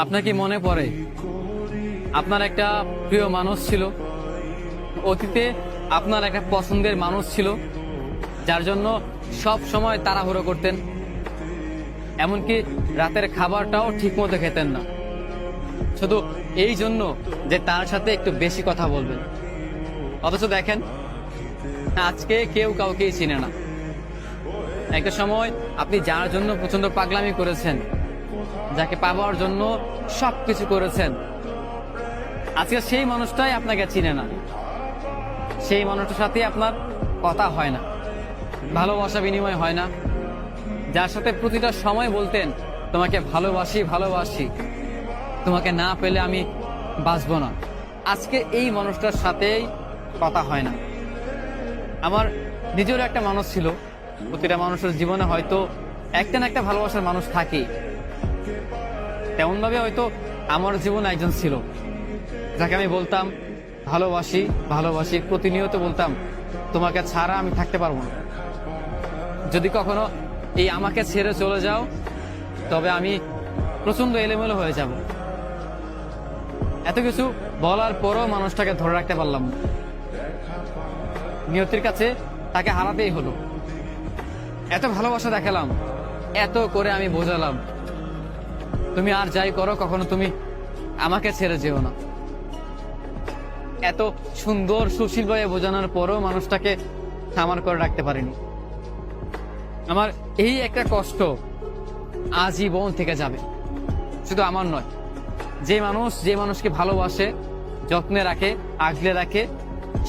আপনার কি মনে পড়ে আপনার একটা প্রিয় মানুষ ছিল, অতীতে আপনার একটা পছন্দের মানুষ ছিল, যার জন্য সব সময় তাড়াহুড়ো করতেন, এমনকি রাতের খাবারটাও ঠিক মতো খেতেন না, শুধু এই জন্য যে তার সাথে একটু বেশি কথা বলবেন। অথচ দেখেন আজকে কেউ কাউকেই চিনে না। একটা সময় আপনি যার জন্য প্রচন্ড পাগলামি করেছেন, যাকে পাওয়ার জন্য সবকিছু করেছেন, আজকে সেই মানুষটাই আপনাকে চিনে না। সেই মানুষটার সাথে আপনার কথা হয় না, ভালোবাসা বিনিময় হয় না। যার সাথে প্রতিটা সময় বলতেন তোমাকে ভালোবাসি ভালোবাসি, তোমাকে না পেলে আমি বাঁচবো না, আজকে এই মানুষটার সাথেই কথা হয় না। আমার নিজেরও একটা মানুষ ছিল, প্রতিটা মানুষের জীবনে হয়তো একটা না একটা ভালোবাসার মানুষ থাকেই। তেমন ভাবে হয়তো আমার জীবনে একজন ছিল যাকে আমি বলতাম ভালোবাসি ভালোবাসি, প্রতিনিয়ত বলতাম তোমাকে ছাড়া আমি থাকতে পারবো না। যদি কখনো এই আমাকে ছেড়ে চলে যাও তবে আমি প্রচন্ড এলোমেলো হয়ে যাব। এত কিছু বলার পরও মানুষটাকে ধরে রাখতে পারলাম না। নিয়তির কাছে তাকে হারাতেই হলো। এত ভালোবাসা দেখালাম, এত করে আমি বোঝালাম তুমি আর যাই করো কখনো তুমি আমাকে ছেড়ে যেও না। এত সুন্দর সুশীলভাবে বোঝানোর পরও মানুষটাকে আমার করে রাখতে পারিনি। আমার এই একটা কষ্ট আজীবন থেকে যাবে। শুধু আমার নয়, যে মানুষকে ভালোবাসে, যত্নে রাখে, আগলে রাখে,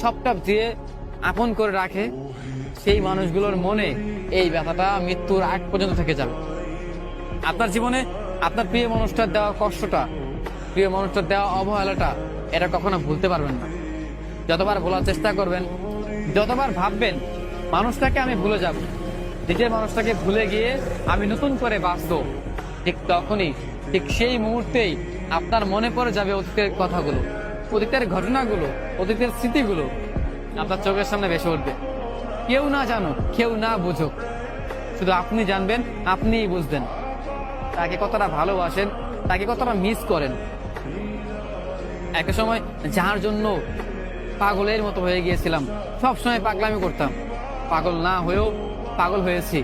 সবটা দিয়ে আপন করে রাখে, সেই মানুষগুলোর মনে এই ব্যথাটা মৃত্যুর আগ পর্যন্ত থেকে যাবে। আপনার জীবনে আপনার প্রিয় মানুষটার দেওয়া কষ্টটা, প্রিয় মানুষটার দেওয়া অবহেলাটা, এটা কখনো ভুলতে পারবেন না। যতবার ভোলার চেষ্টা করবেন, যতবার ভাববেন মানুষটাকে আমি ভুলে যাব, নিজের মানুষটাকে ভুলে গিয়ে আমি নতুন করে বাঁচবো, ঠিক তখনই, ঠিক সেই মুহূর্তেই আপনার মনে পড়ে যাবে অতীতের কথাগুলো, অতীতের ঘটনাগুলো, অতীতের স্মৃতিগুলো আপনার চোখের সামনে ভেসে উঠবে। কেউ না জানুক, কেউ না বুঝুক, শুধু আপনি জানবেন, আপনিই বুঝবেন তাকে কতটা ভালোবাসেন, তাকে কতটা মিস করেন। একটা সময় যার জন্য পাগলের মতো হয়ে গিয়েছিলাম, সবসময় পাগলামি করতাম, পাগল না হয়েও পাগল হয়েছি।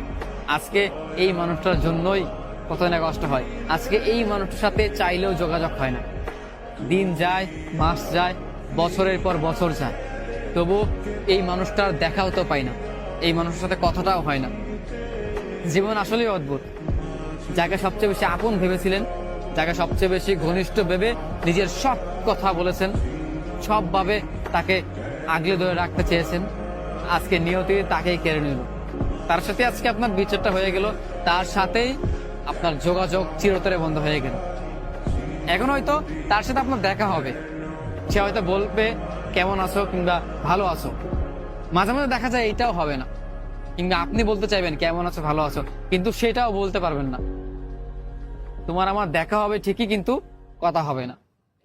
আজকে এই মানুষটার জন্যই কত না কষ্ট হয়। আজকে এই মানুষটার সাথে চাইলেও যোগাযোগ হয় না। দিন যায়, মাস যায়, বছরের পর বছর যায়, তবু এই মানুষটার দেখাও তো পাই না, এই মানুষের সাথে কথাটাও হয় না। জীবন আসলেই অদ্ভুত। যাকে সবচেয়ে বেশি আপন ভেবেছিলেন, যাকে সবচেয়ে বেশি ঘনিষ্ঠ ভেবে নিজের সব কথা বলেছেন, সবভাবে তাকে আগলে ধরে রাখতে চেয়েছেন, আজকে নিয়তি তাকেই কেড়ে নিল। তার সাথে আজকে আপনার বিচারটা হয়ে গেল, তার সাথেই আপনার যোগাযোগ চিরতরে বন্ধ হয়ে গেল। এখন হয়তো তার সাথে আপনার দেখা হবে, সে হয়তো বলবে কেমন আছো কিংবা ভালো আছো, মাঝে মাঝে দেখা যায় এইটাও হবে না, কিংবা আপনি বলতে চাইবেন কেমন আছো ভালো আছো, কিন্তু সেটাও বলতে পারবেন না। তোমার আমার দেখা হবে ঠিকই, কিন্তু কথা হবে না।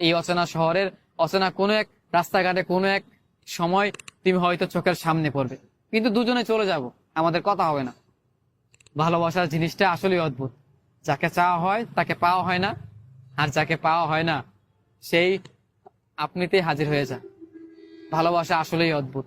এই অচেনা শহরের অচেনা কোনো এক রাস্তাঘাটে কোনো এক সময় তুমি হয়তো চোখের সামনে পড়বে, কিন্তু দুজনে চলে যাব, আমাদের কথা হবে না। ভালোবাসার জিনিসটা আসলে অদ্ভুত। যাকে চাওয়া হয় তাকে পাওয়া হয় না, আর যাকে পাওয়া হয় না সেই আপনিতেই হাজির হয়ে যায়। ভালোবাসা আসলেই অদ্ভুত।